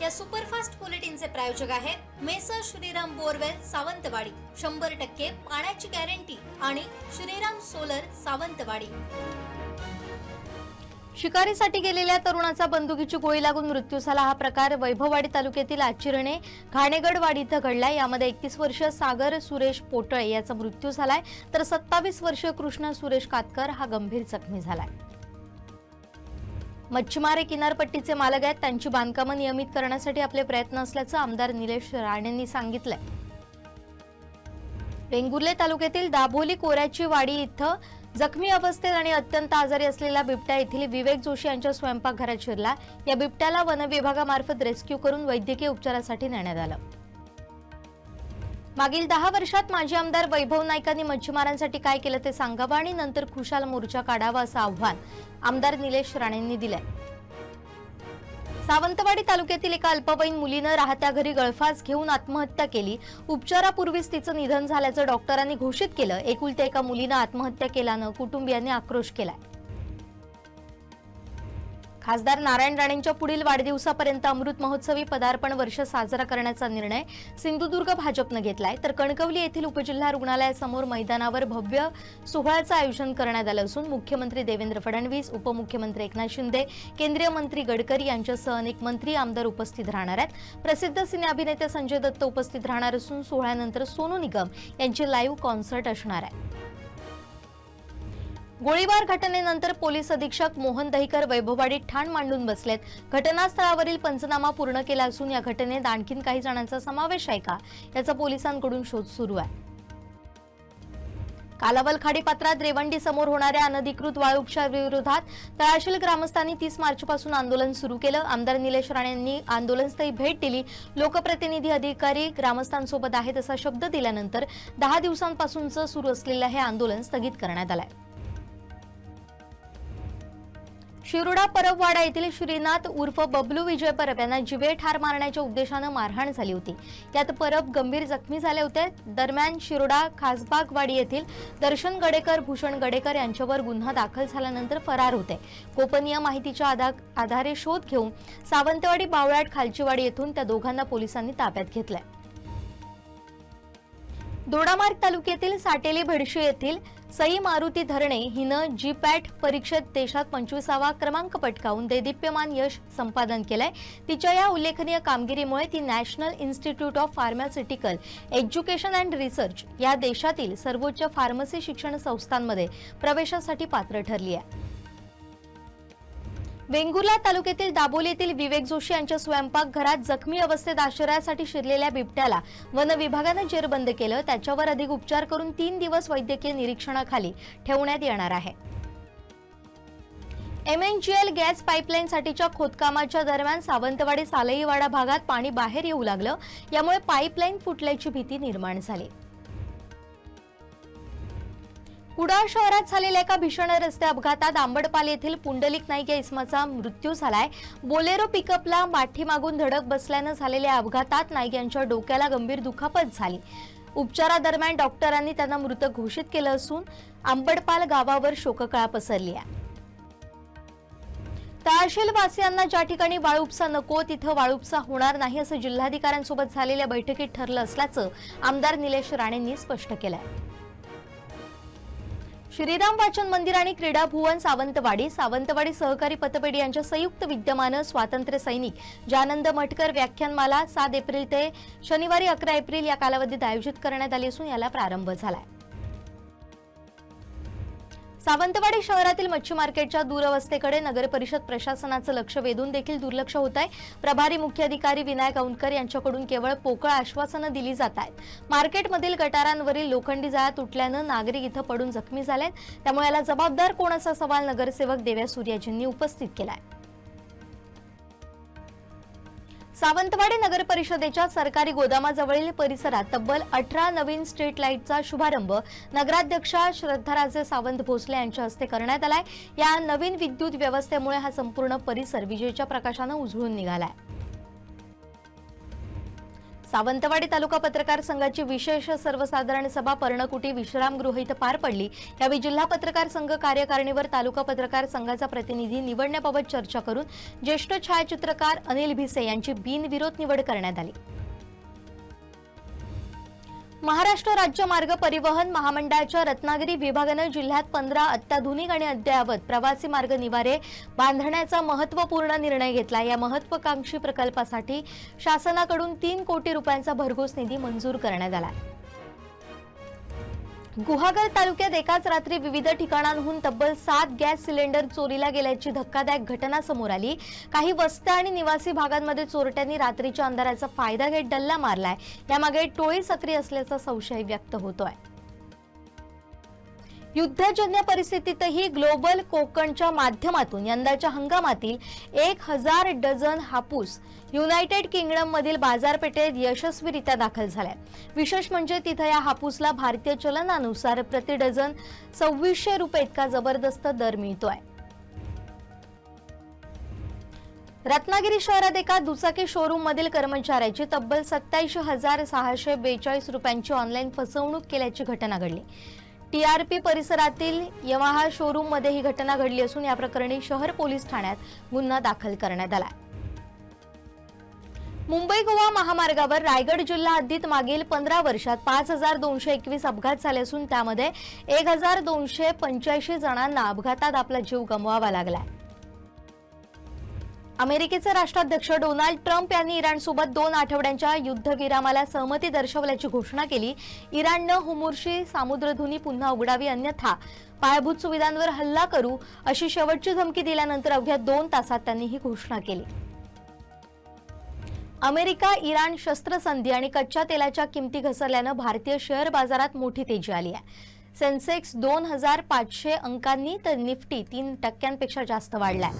या सुपरफास्ट बुलेटिनचे प्रायोजक आहेत मेसर श्रीराम बोरवेल सावंतवाडी, 100% पाण्याची गॅरंटी आणि श्रीराम सोलर सावंतवाडी। शिकारीसाठी गेलेल्या तरुणाचा बंदुकीची गोळी लागून मृत्यू झाला। हा प्रकार वैभववाडी तालुक्यातील आचिरणे घाणेगडवाडी इथं घडलाय। यामध्ये 31 वर्षीय सागर सुरेश पोटळे याचा मृत्यू झालाय, तर 27 वर्षीय कृष्ण सुरेश कातकर हा गंभीर जखमी झालाय। मच्छीमार किनारपट्टीचे मालक आहेत, त्यांची बांधकामं नियमित करण्यासाठी आपले प्रयत्न असल्याचं आमदार निलेश राणेंनी सांगितलंय। वेंगुर्ले तालुक्यातील दाभोली कोऱ्याची वाडी इथं जखमी अवस्थेत आणि अत्यंत आजारी असलेला बिबट्या येथील विवेक जोशी यांच्या स्वयंपाकघरात शिरला। या बिबट्याला वन विभागामार्फत रेस्क्यू करून वैद्यकीय उपचारासाठी नेण्यात आलं। मागील 10 वर्षात माजी आमदार वैभव नाईकांनी मच्छीमारांसाठी काय केलं ते सांगावं आणि नंतर खुशाल मोर्चा काढावा असं आव्हान आमदार निलेश राणेंनी दिलंय। सावंतवाडी तालुक्यातील एका अल्पवयीन मुलीनं राहत्या घरी गळफास घेऊन आत्महत्या केली। उपचारापूर्वीच तिचं निधन झाल्याचं डॉक्टरांनी घोषित केलं। एकुलत्या एका मुलीनं आत्महत्या केल्यानं कुटुंबियांनी आक्रोश केलाय। खासदार नारायण राणेंच्या पुढील वाढदिवसापर्यंत अमृत महोत्सवी पदार्पण वर्ष साजरा करण्याचा निर्णय सिंधुदुर्ग भाजपनं घेतलाय, तर कणकवली येथील उपजिल्हा रुग्णालयासमोर मैदानावर भव्य सोहळ्याचं आयोजन करण्यात आलं असून मुख्यमंत्री देवेंद्र फडणवीस, उपमुख्यमंत्री एकनाथ शिंदे, केंद्रीय मंत्री गडकरी यांच्यासह अनेक मंत्री आमदार उपस्थित राहणार आहेत। प्रसिद्ध सिने अभिनेते संजय दत्त उपस्थित राहणार असून सोहळ्यानंतर सोनू निगम यांची लाईव्ह कॉन्सर्ट असणार आहे। गोळीबार घटनेनंतर पोलीस अधीक्षक मोहन दहिकर वैभववाडीत ठाण मांडून बसलेत। घटनास्थळावरील पंचनामा पूर्ण केला असून या घटनेत आणखीन काही जणांचा समावेश आहे का याचा पोलिसांकडून शोध सुरू आहे। कालावल खाडीपात्रात रेवंडी समोर होणाऱ्या अनधिकृत वाळू उपशाविरोधात तळाशील ग्रामस्थांनी 30 मार्चपासून आंदोलन सुरू केलं। आमदार निलेश राणेंनी आंदोलनस्थळी भेट दिली। लोकप्रतिनिधी अधिकारी ग्रामस्थांसोबत आहेत असा शब्द दिल्यानंतर 10 दिवसांपासूनचं सुरू असलेलं हे आंदोलन स्थगित करण्यात आलंय। शिरोडा परबवाडा येथील श्रीनाथ उर्फ बबलू विजय परब यांना जीवे ठार मारण्याच्या उद्देशानं मारहाण झाली होती। यात परब गंभीर जखमी झाले होते। दरम्यान शिरोडा खासबागवाडी येथील दर्शन गडेकर, भूषण गडेकर यांच्यावर गुन्हा दाखल झाल्यानंतर फरार होते। गोपनीय माहितीच्या आधारे शोध घेऊन सावंतवाडी बावळाट खालचीवाडी येथून त्या दोघांना पोलिसांनी ताब्यात घेतलंय। दोडामार्ग तालुक्यातील साटेली भेडशी येथील सई मारुती धरणे हिनं जीपॅट परीक्षेत देशात 25वा क्रमांक पटकावून देदीप्यमान यश संपादन केलंय। तिच्या या उल्लेखनीय कामगिरीमुळे ती national institute of pharmaceutical education and research या देशातील सर्वोच्च फार्मसी शिक्षण संस्थांमध्ये प्रवेशासाठी पात्र ठरली आहे। वेंगुर्ला तालुक्यातील दाभोली येथील विवेक जोशी यांच्या स्वयंपाकघरात जखमी अवस्थेत आश्रयासाठी शिरलेल्या बिबट्याला वन विभागानं जेरबंद केलं। त्याच्यावर अधिक उपचार करून 3 दिवस वैद्यकीय निरीक्षणाखाली ठेवण्यात येणार आहे। MNGL गॅस पाईपलाईनसाठीच्या खोदकामाच्या दरम्यान सावंतवाडी सालईवाडा भागात पाणी बाहेर येऊ लागलं। यामुळे पाईपलाईन फुटल्याची भीती निर्माण झाली। कुडाळ शहरात झालेल्या एका भीषण रस्ते अपघातात आंबडपाल येथील पुंडलिक नाईक या इसमाचा मृत्यू झालाय। बोलेरो पिकअपला पाठीमागून धडक बसल्यानं झालेल्या अपघातात नाईक यांच्या डोक्याला गंभीर दुखापत झाली। उपचारादरम्यान डॉक्टरांनी त्यांना मृत घोषित केलं असून आंबडपाल गावावर शोककळा पसरली आहे। तळाशील वासियांना ज्या ठिकाणी वाळूपसा नको तिथं वाळूपसा होणार नाही असं जिल्हाधिकाऱ्यांसोबत झालेल्या बैठकीत ठरलं असल्याचं आमदार निलेश राणेंनी स्पष्ट केलंय। श्रीराम वाचन मंदिर आणि क्रीडा भुवन सावंतवाडी सहकारी पतपेढी यांच्या संयुक्त विद्यमानं स्वातंत्र्य सैनिक जानंद मटकर व्याख्यानमाला 7 एप्रिल ते शनिवारी 11 एप्रिल या कालावधीत आयोजित करण्यात आली असून याला प्रारंभ झालाय। सावंतवाडी शहरातील मच्छी मार्केटच्या दुरवस्थेकडे नगर परिषद प्रशासनाचं लक्ष वेधून देखील दुर्लक्ष होत आहे। प्रभारी मुख्य अधिकारी विनायक औंधकर यांच्याकडून केवळ पोकळ आश्वासनं दिली जात आहेत। मार्केटमधील गटारांवरील लोखंडी जाळ्या तुटल्यानं नागरिक इथं पडून जखमी झालेत। त्यामुळे याला जबाबदार कोण असा सवाल नगरसेवक देव्या सूर्याजींनी उपस्थित केलाय। सावंतवाडी नगर परिषदेच्या सरकारी गोदामाजवळील परिसरात तब्बल 18 नवीन स्ट्रीट लाईटचा शुभारंभ नगराध्यक्षा श्रद्धाराजे सावंत भोसले यांच्या हस्ते करण्यात आलाय। या नवीन विद्युत व्यवस्थेमुळे हा संपूर्ण परिसर विजेच्या प्रकाशानं उजळून निघालाय। सावंतवाडी तालुका पत्रकार संघाची विशेष सर्वसाधारण सभा पर्णकुटी विश्रामगृह इथं पार पडली। यावेळी जिल्हा पत्रकार संघ कार्यकारिणीवर तालुका पत्रकार संघाचा प्रतिनिधी निवडण्याबाबत चर्चा करून ज्येष्ठ छायाचित्रकार अनिल भिसे यांची बिनविरोध निवड करण्यात आली। महाराष्ट्र राज्य मार्ग परिवहन महामंडळाच्या रत्नागिरी विभागाने जिल्ह्यात 15 अत्याधुनिक आणि अद्ययावत प्रवासी मार्ग निवारे बांधण्याचा महत्त्वपूर्ण निर्णय घेतला। या महत्त्वाकांक्षी प्रकल्पासाठी शासनाकडून 3 कोटी रुपयांचा भरघोस निधी मंजूर करण्यात आला। गुहागर तालुक्यात एकाच रात्री विविध ठिकाणांहून तब्बल 7 गॅस सिलेंडर चोरीला गेल्याची धक्कादायक घटना समोर आली। काही वस्त्या आणि निवासी भागांमध्ये चोरट्यांनी रात्रीच्या अंधाराचा फायदा घेत डल्ला मारलाय। यामागे टोळी सक्रिय असल्याचा संशय व्यक्त होतोय। युद्धजन्य परिस्थितीतही ग्लोबल कोकणच्या माध्यमातून यंदाच्या हंगामातील 1000 डझन हापूस युनायटेड किंगडम मधील बाजारपेठेत यशस्वीरित्या दाखल झालाय। विशेष म्हणजे तिथे या हापूसला भारतीय चलनानुसार प्रति डझन 2600 रुपये इतका जबरदस्त दर मिळतोय। रत्नागिरी शहरात एका दुचाकी शोरूम मधील कर्मचाऱ्याची तब्बल 27,642 रुपयांची ऑनलाईन फसवणूक केल्याची घटना घडली। टीआरपी परिसरातील यमाहा शोरूम मध्ये ही घटना घडली असून या प्रकरणी शहर पोलीस ठाण्यात गुन्हा दाखल करण्यात आला। मुंबई गोवा महामार्गावर रायगड जिल्हा हद्दीत मागील 15 वर्षात 5221 अपघात झाले असून त्यामध्ये 1285 जणांना अपघातात आपला जीव गमवावा लागलाय। अमेरिकेचे राष्ट्राध्यक्ष डोनाल्ड ट्रम्प यांनी इराणसोबत 2 आठवड्यांच्या युद्धविरामाला सहमती दर्शवल्याची घोषणा केली। इराणनं हुर्मुझची सामुद्रधुनी पुन्हा उघडावी अन्यथा पायाभूत सुविधांवर हल्ला करू अशी शेवटची धमकी दिल्यानंतर अवघ्या 2 तासात त्यांनी ही घोषणा केली। अमेरिका इराण शस्त्रसंधी आणि कच्च्या तेलाच्या किमती घसरल्यानं भारतीय शेअर बाजारात मोठी तेजी आली आहे। सेन्सेक्स 2500 अंकांनी तर निफ्टी 3% जास्त वाढलाय।